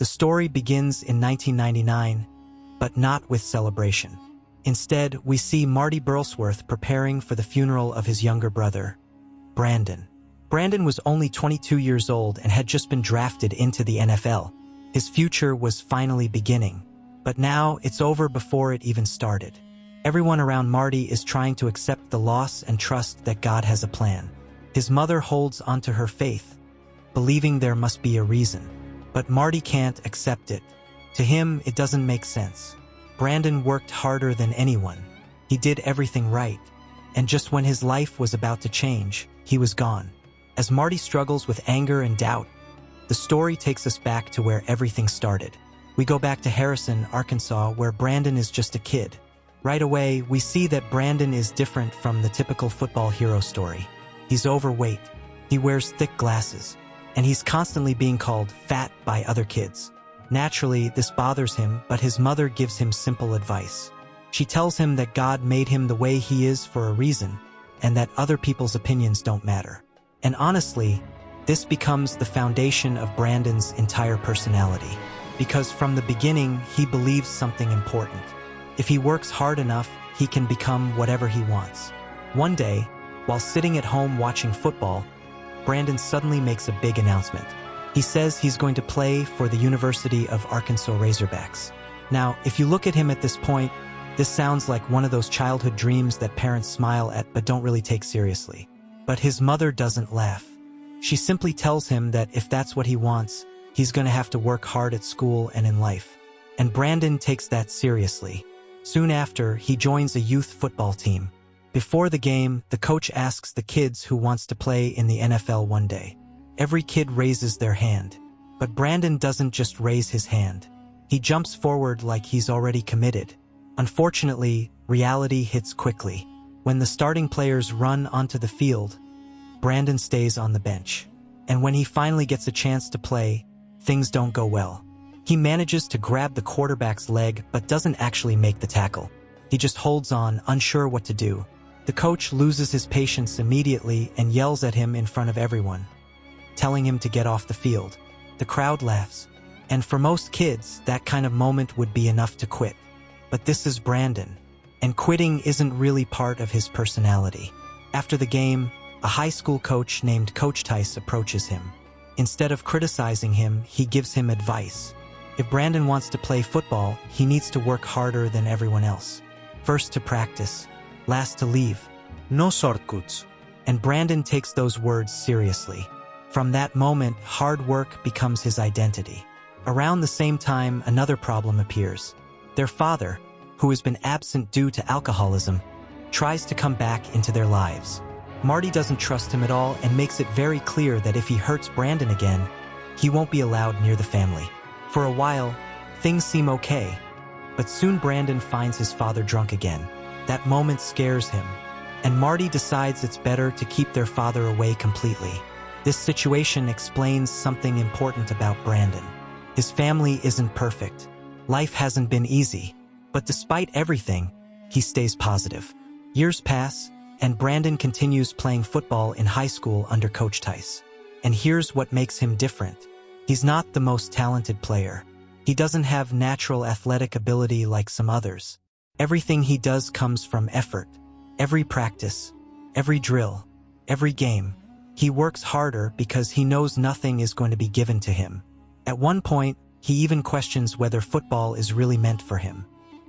The story begins in 1999, but not with celebration. Instead, we see Marty Burlsworth preparing for the funeral of his younger brother, Brandon. Brandon was only 22 years old and had just been drafted into the NFL. His future was finally beginning, but now it's over before it even started. Everyone around Marty is trying to accept the loss and trust that God has a plan. His mother holds onto her faith, believing there must be a reason. But Marty can't accept it. To him, it doesn't make sense. Brandon worked harder than anyone. He did everything right. And just when his life was about to change, he was gone. As Marty struggles with anger and doubt, the story takes us back to where everything started. We go back to Harrison, Arkansas, where Brandon is just a kid. Right away, we see that Brandon is different from the typical football hero story. He's overweight, he wears thick glasses, and he's constantly being called fat by other kids. Naturally, this bothers him, but his mother gives him simple advice. She tells him that God made him the way he is for a reason, and that other people's opinions don't matter. And honestly, this becomes the foundation of Brandon's entire personality. Because from the beginning, he believes something important. If he works hard enough, he can become whatever he wants. One day, while sitting at home watching football, Brandon suddenly makes a big announcement. He says he's going to play for the University of Arkansas Razorbacks. Now, if you look at him at this point, this sounds like one of those childhood dreams that parents smile at but don't really take seriously. But his mother doesn't laugh. She simply tells him that if that's what he wants, he's going to have to work hard at school and in life. And Brandon takes that seriously. Soon after, he joins a youth football team. Before the game, the coach asks the kids who wants to play in the NFL one day. Every kid raises their hand. But Brandon doesn't just raise his hand. He jumps forward like he's already committed. Unfortunately, reality hits quickly. When the starting players run onto the field, Brandon stays on the bench. And when he finally gets a chance to play, things don't go well. He manages to grab the quarterback's leg but doesn't actually make the tackle. He just holds on, unsure what to do. The coach loses his patience immediately and yells at him in front of everyone, telling him to get off the field. The crowd laughs. And for most kids, that kind of moment would be enough to quit. But this is Brandon, and quitting isn't really part of his personality. After the game, a high school coach named Coach Tice approaches him. Instead of criticizing him, he gives him advice. If Brandon wants to play football, he needs to work harder than everyone else. First to practice, last to leave. No shortcuts. And Brandon takes those words seriously. From that moment, hard work becomes his identity. Around the same time, another problem appears. Their father, who has been absent due to alcoholism, tries to come back into their lives. Marty doesn't trust him at all and makes it very clear that if he hurts Brandon again, he won't be allowed near the family. For a while, things seem okay, but soon Brandon finds his father drunk again. That moment scares him, and Marty decides it's better to keep their father away completely. This situation explains something important about Brandon. His family isn't perfect. Life hasn't been easy, but despite everything, he stays positive. Years pass, and Brandon continues playing football in high school under Coach Tice. And here's what makes him different. He's not the most talented player. He doesn't have natural athletic ability like some others. Everything he does comes from effort. Every practice, every drill, every game. He works harder because he knows nothing is going to be given to him. At one point, he even questions whether football is really meant for him.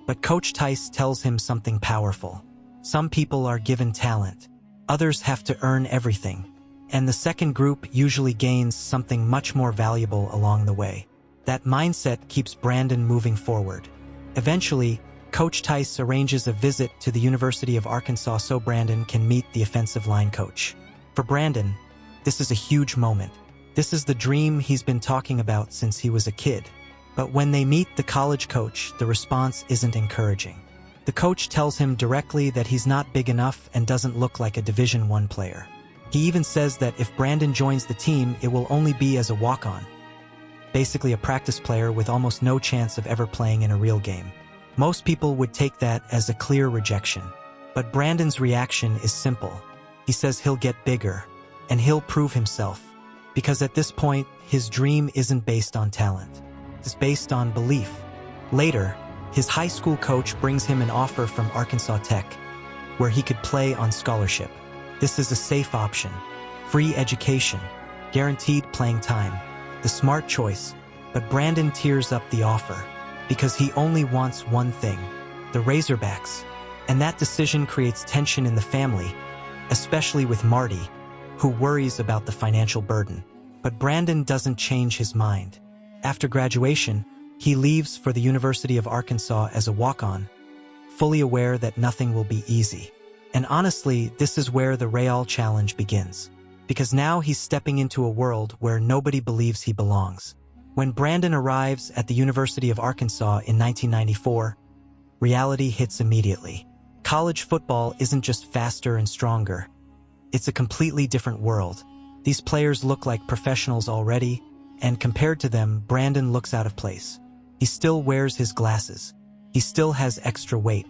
But Coach Tice tells him something powerful. Some people are given talent. Others have to earn everything. And the second group usually gains something much more valuable along the way. That mindset keeps Brandon moving forward. Eventually, Coach Tice arranges a visit to the University of Arkansas so Brandon can meet the offensive line coach. For Brandon, this is a huge moment. This is the dream he's been talking about since he was a kid. But when they meet the college coach, the response isn't encouraging. The coach tells him directly that he's not big enough and doesn't look like a Division I player. He even says that if Brandon joins the team, it will only be as a walk-on. Basically a practice player with almost no chance of ever playing in a real game. Most people would take that as a clear rejection. But Brandon's reaction is simple. He says he'll get bigger, and he'll prove himself. Because at this point, his dream isn't based on talent. is based on belief. Later, his high school coach brings him an offer from Arkansas Tech, where he could play on scholarship. This is a safe option. Free education, guaranteed playing time, the smart choice. But Brandon tears up the offer because he only wants one thing, the Razorbacks. And that decision creates tension in the family, especially with Marty, who worries about the financial burden. But Brandon doesn't change his mind. After graduation, he leaves for the University of Arkansas as a walk-on, fully aware that nothing will be easy. And honestly, this is where the Real challenge begins. Because now he's stepping into a world where nobody believes he belongs. When Brandon arrives at the University of Arkansas in 1994, reality hits immediately. College football isn't just faster and stronger. It's a completely different world. These players look like professionals already, and compared to them, Brandon looks out of place. He still wears his glasses. He still has extra weight.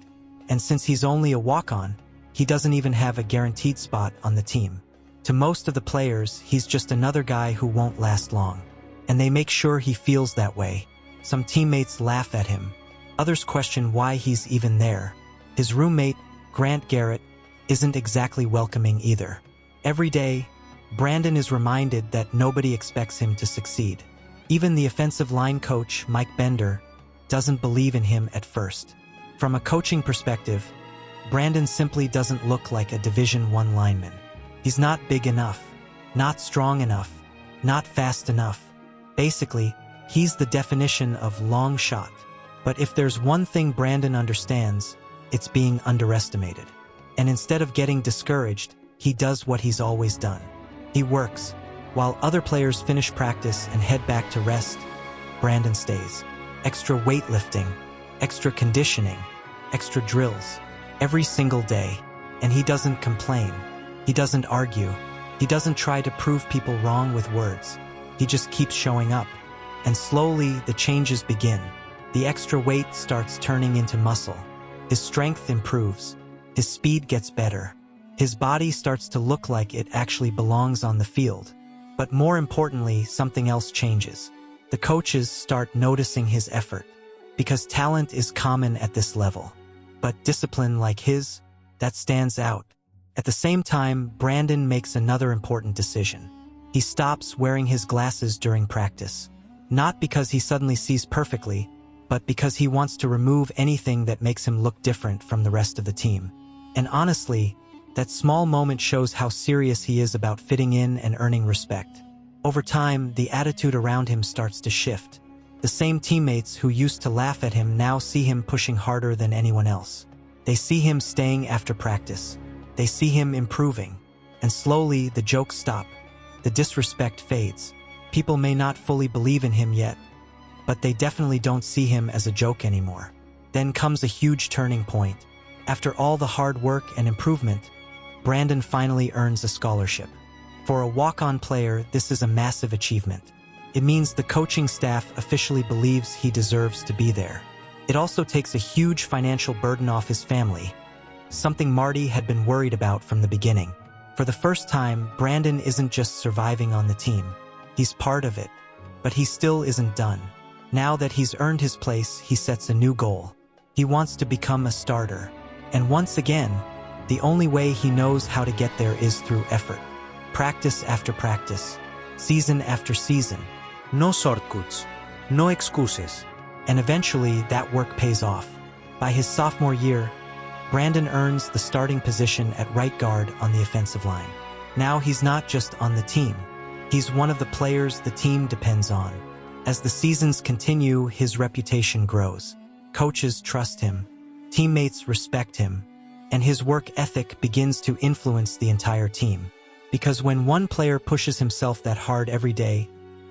And since he's only a walk-on, he doesn't even have a guaranteed spot on the team. To most of the players, he's just another guy who won't last long. And they make sure he feels that way. Some teammates laugh at him. Others question why he's even there. His roommate, Garrett, isn't exactly welcoming either. Every day, Brandon is reminded that nobody expects him to succeed. Even the offensive line coach, Mike Bender, doesn't believe in him at first. From a coaching perspective, Brandon simply doesn't look like a Division I lineman. He's not big enough, not strong enough, not fast enough. Basically, he's the definition of long shot. But if there's one thing Brandon understands, it's being underestimated. And instead of getting discouraged, he does what he's always done. He works. While other players finish practice and head back to rest, Brandon stays. Extra weightlifting, extra conditioning, extra drills, every single day. And he doesn't complain. He doesn't argue. He doesn't try to prove people wrong with words. He just keeps showing up. And slowly, the changes begin. The extra weight starts turning into muscle. His strength improves. His speed gets better. His body starts to look like it actually belongs on the field. But more importantly, something else changes. The coaches start noticing his effort. Because talent is common at this level. But discipline like his, that stands out. At the same time, Brandon makes another important decision. He stops wearing his glasses during practice. Not because he suddenly sees perfectly, but because he wants to remove anything that makes him look different from the rest of the team. And honestly, that small moment shows how serious he is about fitting in and earning respect. Over time, the attitude around him starts to shift. The same teammates who used to laugh at him now see him pushing harder than anyone else. They see him staying after practice. They see him improving. And slowly, the jokes stop. The disrespect fades. People may not fully believe in him yet, but they definitely don't see him as a joke anymore. Then comes a huge turning point. After all the hard work and improvement, Brandon finally earns a scholarship. For a walk-on player, this is a massive achievement. It means the coaching staff officially believes he deserves to be there. It also takes a huge financial burden off his family, something Marty had been worried about from the beginning. For the first time, Brandon isn't just surviving on the team. He's part of it, but he still isn't done. Now that he's earned his place, he sets a new goal. He wants to become a starter. And once again, the only way he knows how to get there is through effort. Practice after practice, season after season. No shortcuts, no excuses. And eventually, that work pays off. By his sophomore year, Brandon earns the starting position at right guard on the offensive line. Now he's not just on the team. He's one of the players the team depends on. As the seasons continue, his reputation grows. Coaches trust him, teammates respect him, and his work ethic begins to influence the entire team. Because when one player pushes himself that hard every day,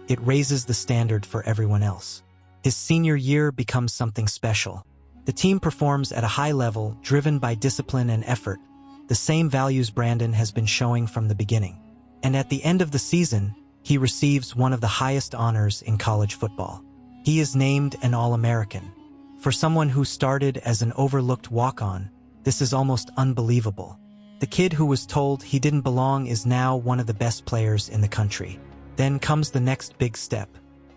it raises the standard for everyone else. His senior year becomes something special. The team performs at a high level, driven by discipline and effort, the same values Brandon has been showing from the beginning. And at the end of the season, he receives one of the highest honors in college football. He is named an All-American. For someone who started as an overlooked walk-on, this is almost unbelievable. The kid who was told he didn't belong is now one of the best players in the country. Then comes the next big step,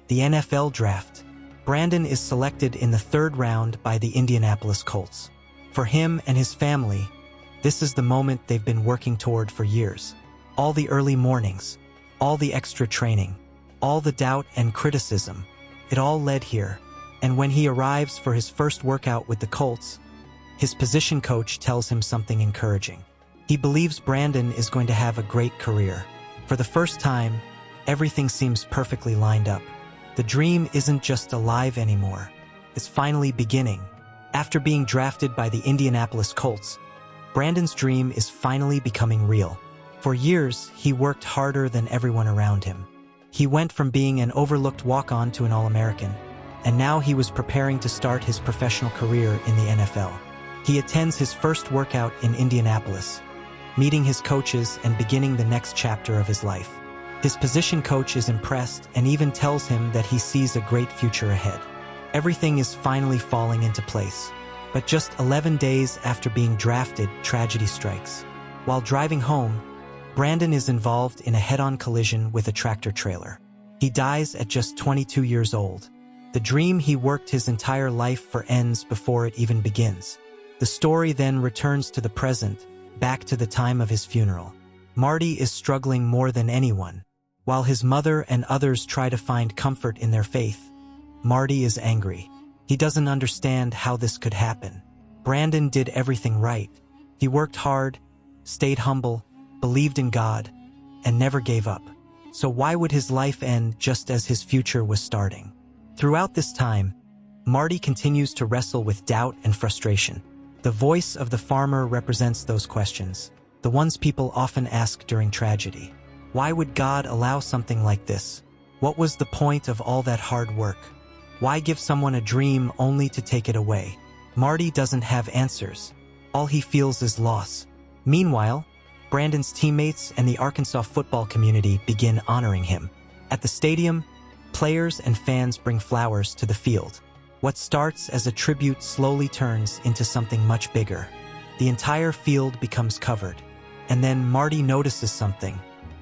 the NFL draft. Brandon is selected in the third round by the Indianapolis Colts. For him and his family, this is the moment they've been working toward for years. All the early mornings, all the extra training, all the doubt and criticism, it all led here. And when he arrives for his first workout with the Colts, his position coach tells him something encouraging. He believes Brandon is going to have a great career. For the first time, everything seems perfectly lined up. The dream isn't just alive anymore. It's finally beginning. After being drafted by the Indianapolis Colts, Brandon's dream is finally becoming real. For years, he worked harder than everyone around him. He went from being an overlooked walk-on to an All-American, and now he was preparing to start his professional career in the NFL. He attends his first workout in Indianapolis, meeting his coaches and beginning the next chapter of his life. His position coach is impressed and even tells him that he sees a great future ahead. Everything is finally falling into place. But just 11 days after being drafted, tragedy strikes. While driving home, Brandon is involved in a head-on collision with a tractor-trailer. He dies at just 22 years old. The dream he worked his entire life for ends before it even begins. The story then returns to the present, back to the time of his funeral. Marty is struggling more than anyone. While his mother and others try to find comfort in their faith, Marty is angry. He doesn't understand how this could happen. Brandon did everything right. He worked hard, stayed humble, believed in God, and never gave up. So why would his life end just as his future was starting? Throughout this time, Marty continues to wrestle with doubt and frustration. The voice of the farmer represents those questions, the ones people often ask during tragedy. Why would God allow something like this? What was the point of all that hard work? Why give someone a dream only to take it away? Marty doesn't have answers. All he feels is loss. Meanwhile, Brandon's teammates and the Arkansas football community begin honoring him. At the stadium, players and fans bring flowers to the field. What starts as a tribute slowly turns into something much bigger. The entire field becomes covered. And then Marty notices something.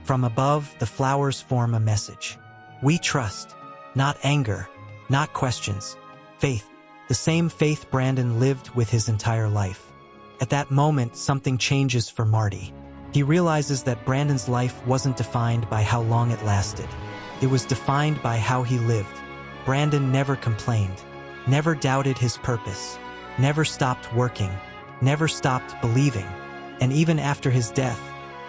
From above, the flowers form a message. We trust, not anger, not questions. Faith, the same faith Brandon lived with his entire life. At that moment, something changes for Marty. He realizes that Brandon's life wasn't defined by how long it lasted. It was defined by how he lived. Brandon never complained, never doubted his purpose, never stopped working, never stopped believing. And even after his death,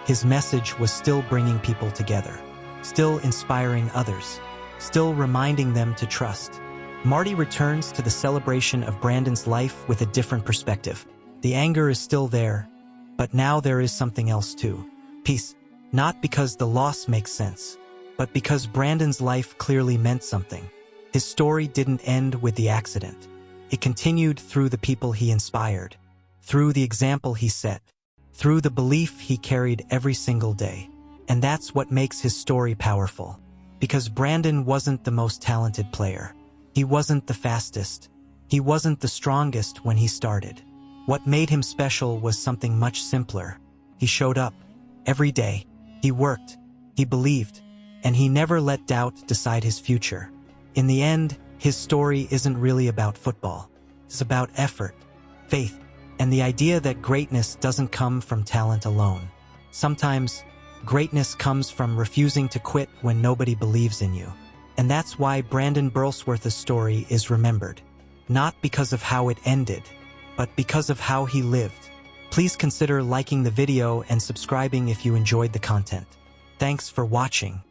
his message was still bringing people together, still inspiring others, still reminding them to trust. Marty returns to the celebration of Brandon's life with a different perspective. The anger is still there, but now there is something else too. Peace, not because the loss makes sense, but because Brandon's life clearly meant something. His story didn't end with the accident. It continued through the people he inspired, through the example he set, through the belief he carried every single day. And that's what makes his story powerful. Because Brandon wasn't the most talented player. He wasn't the fastest. He wasn't the strongest when he started. What made him special was something much simpler. He showed up every day. He worked, he believed, and he never let doubt decide his future. In the end, his story isn't really about football. It's about effort, faith, and the idea that greatness doesn't come from talent alone. Sometimes, greatness comes from refusing to quit when nobody believes in you. And that's why Brandon Burlsworth's story is remembered. Not because of how it ended, but because of how he lived. Please consider liking the video and subscribing if you enjoyed the content. Thanks for watching.